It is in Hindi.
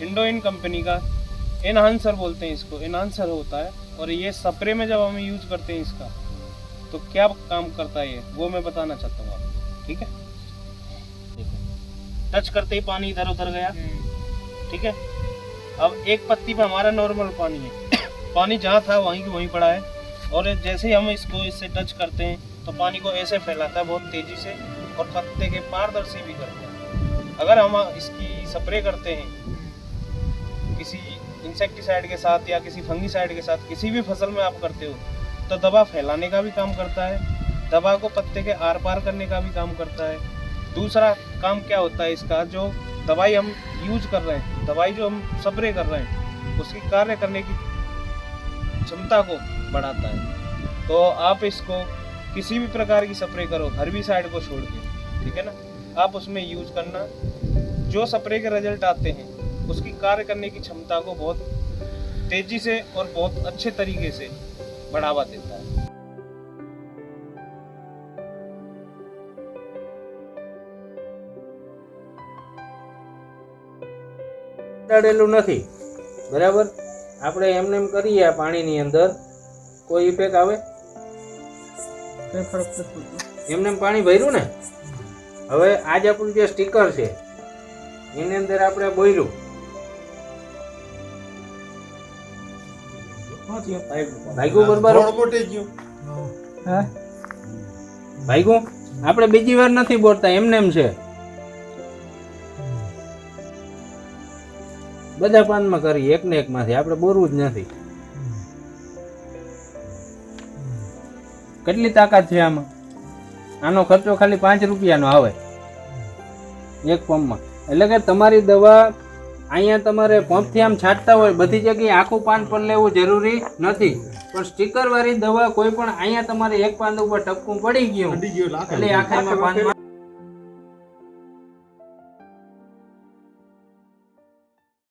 इंडोइन कंपनी का एनहांसर बोलते हैं इसको, एनहांसर होता है। और ये स्प्रे में जब हम यूज करते हैं इसका तो क्या काम करता है ये वो मैं बताना चाहता हूँ आपको। ठीक है, देखो टच करते ही पानी इधर उधर गया। ठीक है, अब एक पत्ती पे हमारा नॉर्मल पानी है, पानी जहाँ था वहीं की वहीं पड़ा है। और जैसे ही हम इसको इससे टच करते हैं तो पानी को ऐसे फैलाता है बहुत तेजी से और पत्ते के पारदर्शी भी करते हैं। अगर हम इसकी स्प्रे करते हैं किसी इंसेक्टिसाइड के साथ या किसी फंगीसाइड के साथ, किसी भी फसल में आप करते हो तो दवा फैलाने का भी काम करता है, दवा को पत्ते के आर पार करने का भी काम करता है। दूसरा काम क्या होता है इसका, जो दवाई हम यूज कर रहे हैं, दवाई जो हम स्प्रे कर रहे हैं उसकी कार्य करने की क्षमता को बढ़ाता है। तो आप इसको किसी भी प्रकार की स्प्रे करो, हर्बिसाइड को छोड़ के, ठीक है ना, आप उसमें यूज करना, जो स्प्रे के रिजल्ट आते हैं उसकी कार्य करने की क्षमता को बहुत तेजी से और बहुत अच्छे तरीके से बढ़ावा देता है। દાડેલું નથી બરાબર, આપણે એમને એમ કરીએ આ પાણીની અંદર કોઈ ઇફેક્ટ આવે? એમને એમ પાણી ભર્યું ને, હવે આજ આપણું જે સ્ટીકર છે એની અંદર આપણે બોર્યું, ભાગ્યું બરાબર, ભાગ્યું. આપણે બીજી વાર નથી બોલતા, એમને એમ છે. બધા પાનમાં કરી એક ને એક માંથી, આપણે બોરવું જ નથી. કેટલી તાકાત છે આમાં? આનો ખર્ચો ખાલી 5 રૂપિયાનો આવે એક પંપમાં. એટલે કે તમારી દવા અહીંયા તમારે પંપથી આમ છાંટતા હોય બધી જગ્યાએ આખું પાન પર લેવું જરૂરી નથી, પણ સ્ટીકર વાળી દવા કોઈ પણ અહીંયા તમારે એક પાન ઉપર ટપકું પડી ગયું એટલે આખામાં પાનમાં